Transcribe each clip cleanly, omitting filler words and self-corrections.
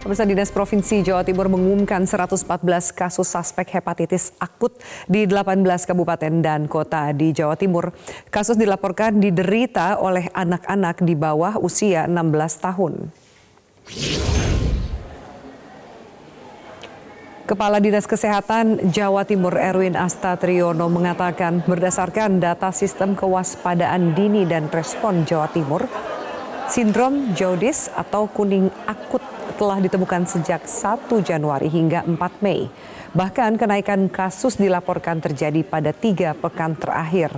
Pemirsa, Dinas Provinsi Jawa Timur mengumumkan 114 kasus suspek hepatitis akut di 18 kabupaten dan kota di Jawa Timur. Kasus dilaporkan diderita oleh anak-anak di bawah usia 16 tahun. Kepala Dinas Kesehatan Jawa Timur Erwin Astatriono mengatakan berdasarkan data sistem kewaspadaan dini dan respon Jawa Timur, sindrom jaundice atau kuning akut telah ditemukan sejak 1 Januari hingga 4 Mei. Bahkan kenaikan kasus dilaporkan terjadi pada 3 pekan terakhir.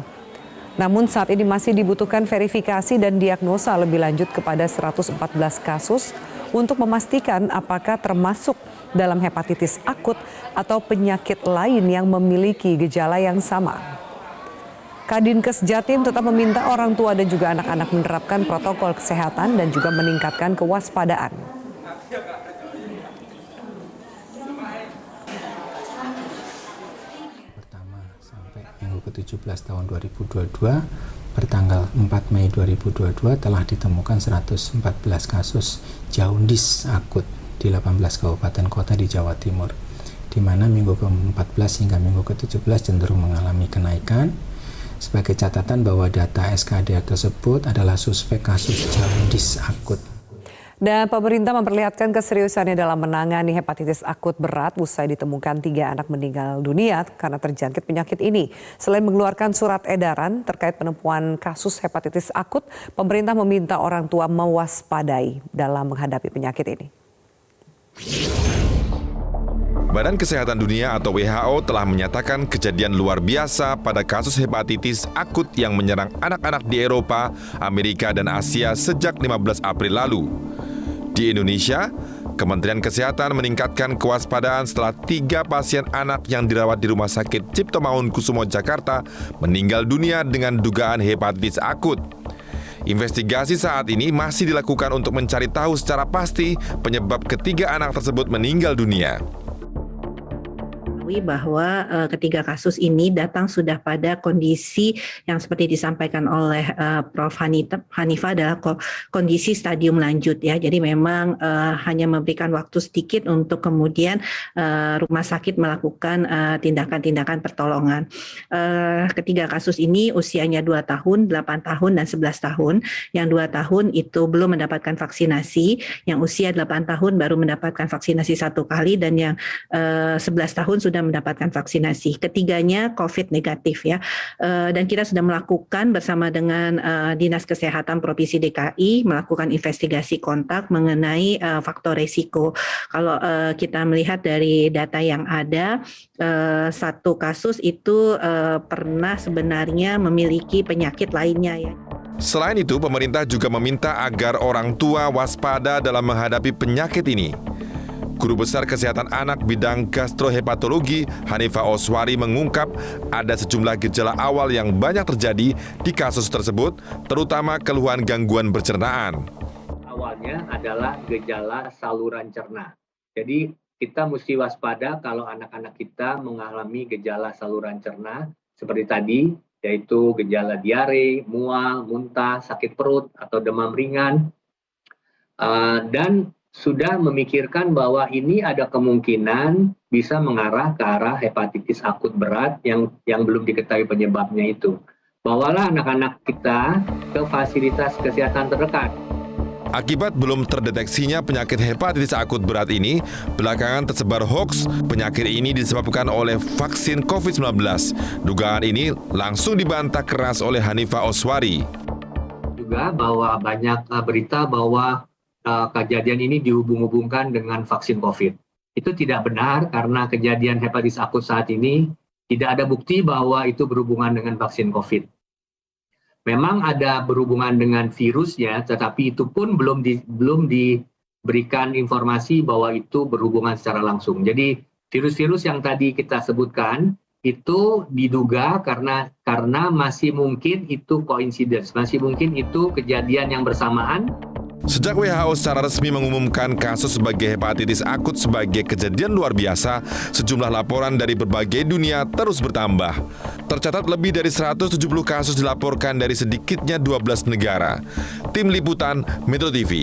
Namun saat ini masih dibutuhkan verifikasi dan diagnosa lebih lanjut kepada 114 kasus untuk memastikan apakah termasuk dalam hepatitis akut atau penyakit lain yang memiliki gejala yang sama. Kadinkes Jatim tetap meminta orang tua dan juga anak-anak menerapkan protokol kesehatan dan juga meningkatkan kewaspadaan. Pertama sampai minggu ke-17 tahun 2022, pertanggal 4 Mei 2022 telah ditemukan 114 kasus jaundice akut di 18 kabupaten kota di Jawa Timur, di mana minggu ke-14 hingga minggu ke-17 cenderung mengalami kenaikan. Sebagai catatan bahwa data SKD tersebut adalah suspek kasus jaundice akut. Dan pemerintah memperlihatkan keseriusannya dalam menangani hepatitis akut berat usai ditemukan 3 anak meninggal dunia karena terjangkit penyakit ini. Selain mengeluarkan surat edaran terkait penemuan kasus hepatitis akut, pemerintah meminta orang tua mewaspadai dalam menghadapi penyakit ini. Badan Kesehatan Dunia atau WHO telah menyatakan kejadian luar biasa pada kasus hepatitis akut yang menyerang anak-anak di Eropa, Amerika, dan Asia sejak 15 April lalu. Di Indonesia, Kementerian Kesehatan meningkatkan kewaspadaan setelah 3 pasien anak yang dirawat di Rumah Sakit Cipto Mangunkusumo, Jakarta meninggal dunia dengan dugaan hepatitis akut. Investigasi saat ini masih dilakukan untuk mencari tahu secara pasti penyebab ketiga anak tersebut meninggal dunia. Bahwa ketiga kasus ini datang sudah pada kondisi yang seperti disampaikan oleh Prof. Hanifah adalah kondisi stadium lanjut ya. Jadi memang hanya memberikan waktu sedikit untuk kemudian rumah sakit melakukan tindakan-tindakan pertolongan. Ketiga kasus ini usianya 2 tahun, 8 tahun, dan 11 tahun. Yang 2 tahun itu belum mendapatkan vaksinasi, yang usia 8 tahun baru mendapatkan vaksinasi 1 kali, dan yang 11 tahun sudah mendapatkan vaksinasi. Ketiganya COVID negatif ya. Dan kita sudah melakukan bersama dengan Dinas Kesehatan Provinsi DKI melakukan investigasi kontak mengenai faktor resiko. Kalau kita melihat dari data yang ada, 1 kasus itu pernah sebenarnya memiliki penyakit lainnya ya. Selain itu, pemerintah juga meminta agar orang tua waspada dalam menghadapi penyakit ini. Guru Besar Kesehatan Anak Bidang Gastrohepatologi Hanifah Oswari mengungkap ada sejumlah gejala awal yang banyak terjadi di kasus tersebut, terutama keluhan gangguan pencernaan. Awalnya adalah gejala saluran cerna. Jadi kita mesti waspada kalau anak-anak kita mengalami gejala saluran cerna seperti tadi, yaitu gejala diare, mual, muntah, sakit perut, atau demam ringan, dan sudah memikirkan bahwa ini ada kemungkinan bisa mengarah ke arah hepatitis akut berat yang belum diketahui penyebabnya itu. Bawalah anak-anak kita ke fasilitas kesehatan terdekat. Akibat belum terdeteksinya penyakit hepatitis akut berat ini, belakangan tersebar hoaks penyakit ini disebabkan oleh vaksin COVID-19. Dugaan ini langsung dibantah keras oleh Hanifah Oswari. Juga bahwa banyak berita bahwa kejadian ini dihubung-hubungkan dengan vaksin COVID. Itu tidak benar karena kejadian hepatitis akut saat ini tidak ada bukti bahwa itu berhubungan dengan vaksin COVID. Memang ada berhubungan dengan virusnya, tetapi itu pun belum diberikan informasi bahwa itu berhubungan secara langsung. Jadi virus-virus yang tadi kita sebutkan itu diduga karena masih mungkin itu coincidence, masih mungkin itu kejadian yang bersamaan. Sejak WHO secara resmi mengumumkan kasus sebagai hepatitis akut sebagai kejadian luar biasa, sejumlah laporan dari berbagai dunia terus bertambah. Tercatat lebih dari 170 kasus dilaporkan dari sedikitnya 12 negara. Tim Liputan Metro TV.